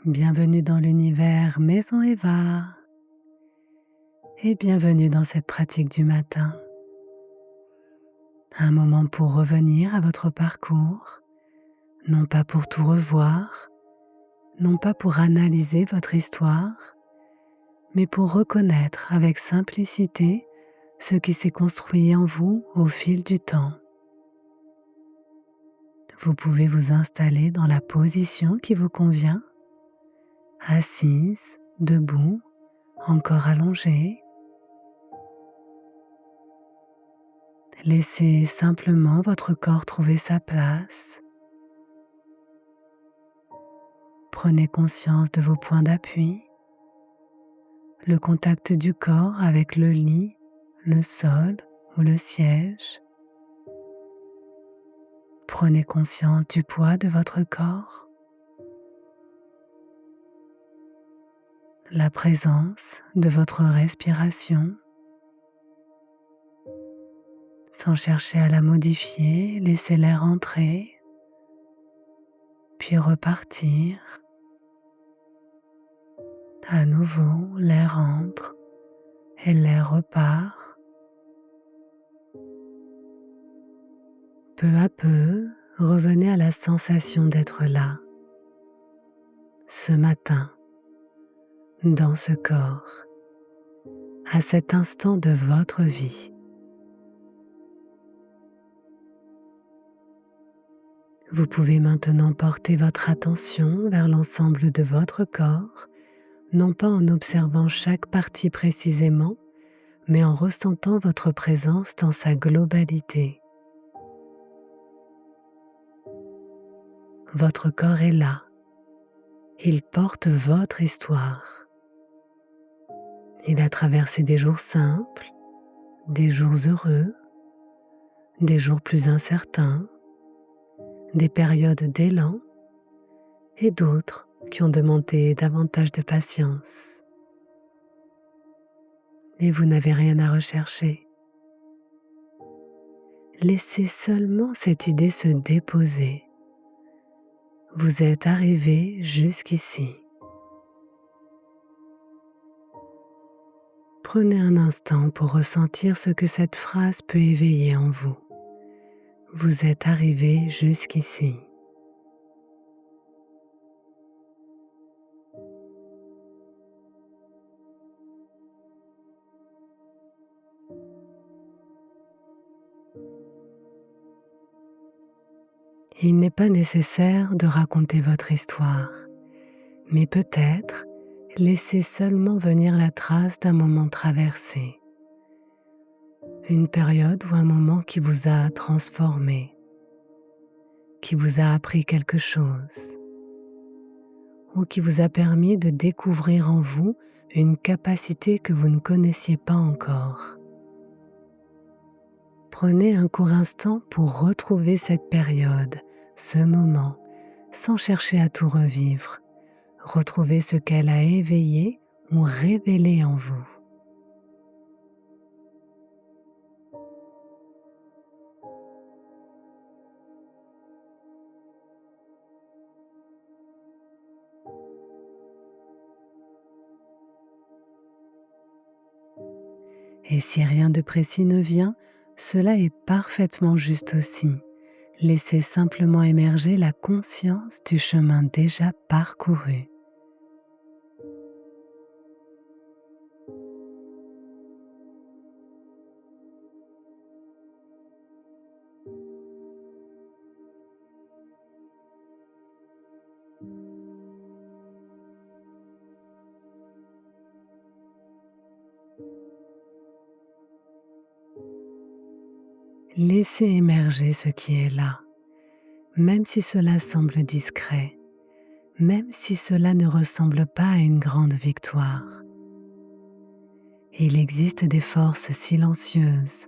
Bienvenue dans l'univers Maison Eva et bienvenue dans cette pratique du matin. Un moment pour revenir à votre parcours, non pas pour tout revoir, non pas pour analyser votre histoire, mais pour reconnaître avec simplicité ce qui s'est construit en vous au fil du temps. Vous pouvez vous installer dans la position qui vous convient, assise, debout, encore allongée. Laissez simplement votre corps trouver sa place. Prenez conscience de vos points d'appui, le contact du corps avec le lit, le sol ou le siège. Prenez conscience du poids de votre corps, la présence de votre respiration. Sans chercher à la modifier, laissez l'air entrer, puis repartir. À nouveau, l'air entre et l'air repart. Peu à peu, revenez à la sensation d'être là, ce matin, dans ce corps, à cet instant de votre vie. Vous pouvez maintenant porter votre attention vers l'ensemble de votre corps, non pas en observant chaque partie précisément, mais en ressentant votre présence dans sa globalité. Votre corps est là. Il porte votre histoire. Il a traversé des jours simples, des jours heureux, des jours plus incertains, des périodes d'élan et d'autres qui ont demandé davantage de patience. Et vous n'avez rien à rechercher. Laissez seulement cette idée se déposer. Vous êtes arrivé jusqu'ici. Prenez un instant pour ressentir ce que cette phrase peut éveiller en vous. Vous êtes arrivé jusqu'ici. Il n'est pas nécessaire de raconter votre histoire, mais peut-être laissez seulement venir la trace d'un moment traversé, une période ou un moment qui vous a transformé, qui vous a appris quelque chose, ou qui vous a permis de découvrir en vous une capacité que vous ne connaissiez pas encore. Prenez un court instant pour retrouver cette période, ce moment, sans chercher à tout revivre. Retrouvez ce qu'elle a éveillé ou révélé en vous. Et si rien de précis ne vient, cela est parfaitement juste aussi. Laissez simplement émerger la conscience du chemin déjà parcouru. Laissez émerger ce qui est là, même si cela semble discret, même si cela ne ressemble pas à une grande victoire. Il existe des forces silencieuses,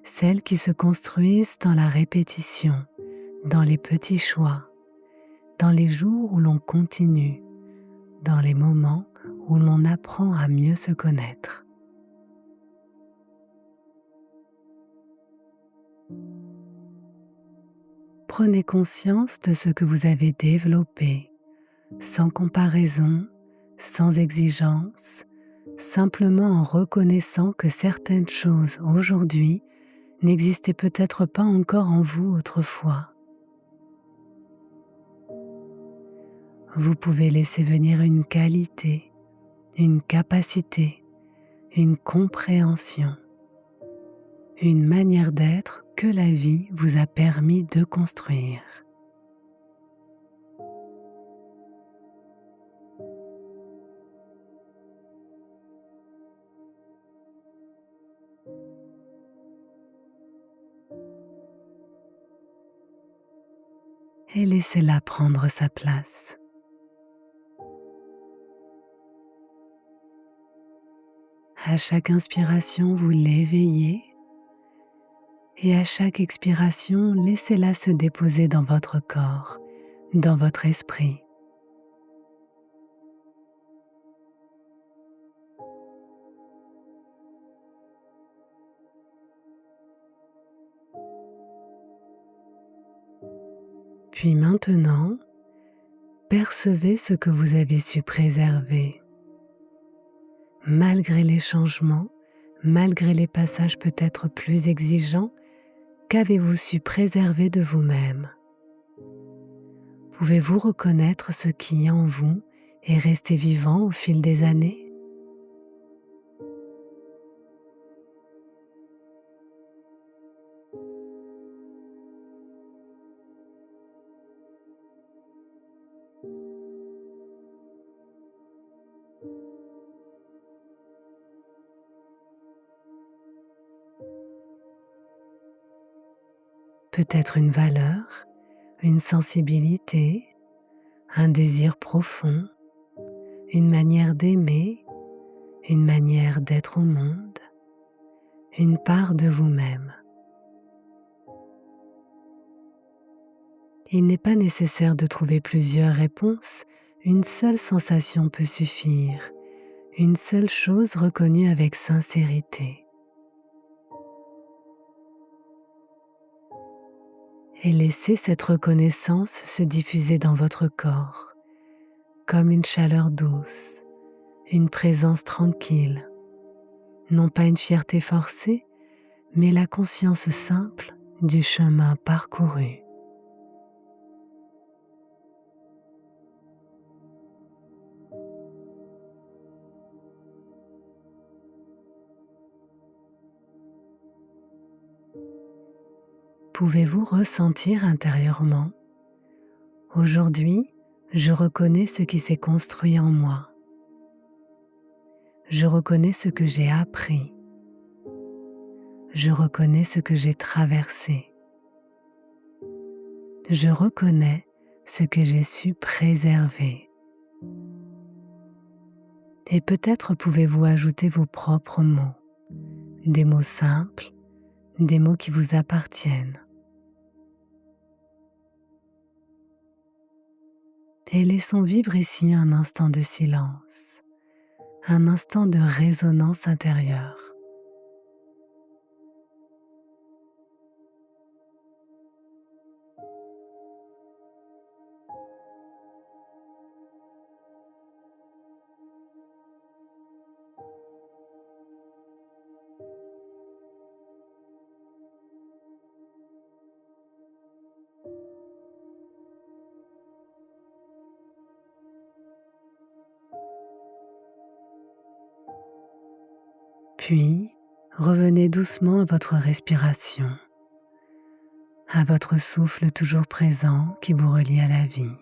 celles qui se construisent dans la répétition, dans les petits choix, dans les jours où l'on continue, dans les moments où l'on apprend à mieux se connaître. Prenez conscience de ce que vous avez développé, sans comparaison, sans exigence, simplement en reconnaissant que certaines choses aujourd'hui n'existaient peut-être pas encore en vous autrefois. Vous pouvez laisser venir une qualité, une capacité, une compréhension, une manière d'être que la vie vous a permis de construire. Et laissez-la prendre sa place. À chaque inspiration, vous l'éveillez et à chaque expiration, laissez-la se déposer dans votre corps, dans votre esprit. Puis maintenant, percevez ce que vous avez su préserver. Malgré les changements, malgré les passages peut-être plus exigeants, qu'avez-vous su préserver de vous-même? Pouvez-vous reconnaître ce qui en vous est resté vivant au fil des années? Peut-être une valeur, une sensibilité, un désir profond, une manière d'aimer, une manière d'être au monde, une part de vous-même. Il n'est pas nécessaire de trouver plusieurs réponses, une seule sensation peut suffire, une seule chose reconnue avec sincérité. Et laissez cette reconnaissance se diffuser dans votre corps, comme une chaleur douce, une présence tranquille, non pas une fierté forcée, mais la conscience simple du chemin parcouru. Pouvez-vous ressentir intérieurement: aujourd'hui, je reconnais ce qui s'est construit en moi. Je reconnais ce que j'ai appris. Je reconnais ce que j'ai traversé. Je reconnais ce que j'ai su préserver. Et peut-être pouvez-vous ajouter vos propres mots, des mots simples, des mots qui vous appartiennent. Et laissons vivre ici un instant de silence, un instant de résonance intérieure. Puis, revenez doucement à votre respiration, à votre souffle toujours présent qui vous relie à la vie.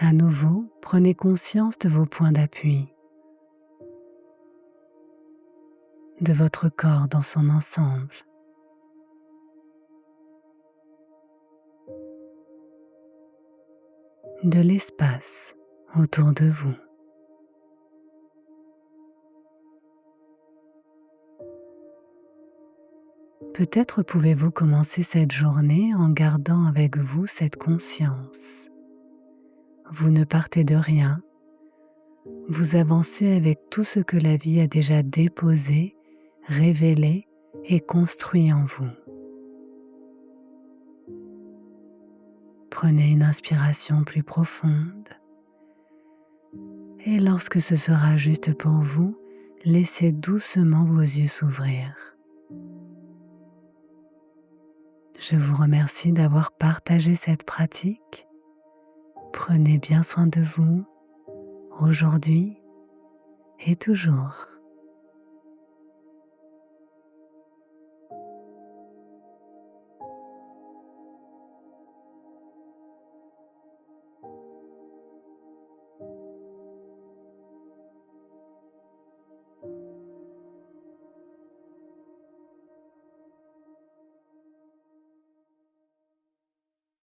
À nouveau, prenez conscience de vos points d'appui, de votre corps dans son ensemble. De l'espace autour de vous. Peut-être pouvez-vous commencer cette journée en gardant avec vous cette conscience. Vous ne partez de rien, vous avancez avec tout ce que la vie a déjà déposé, révélé et construit en vous. Prenez une inspiration plus profonde et lorsque ce sera juste pour vous, laissez doucement vos yeux s'ouvrir. Je vous remercie d'avoir partagé cette pratique. Prenez bien soin de vous, aujourd'hui et toujours.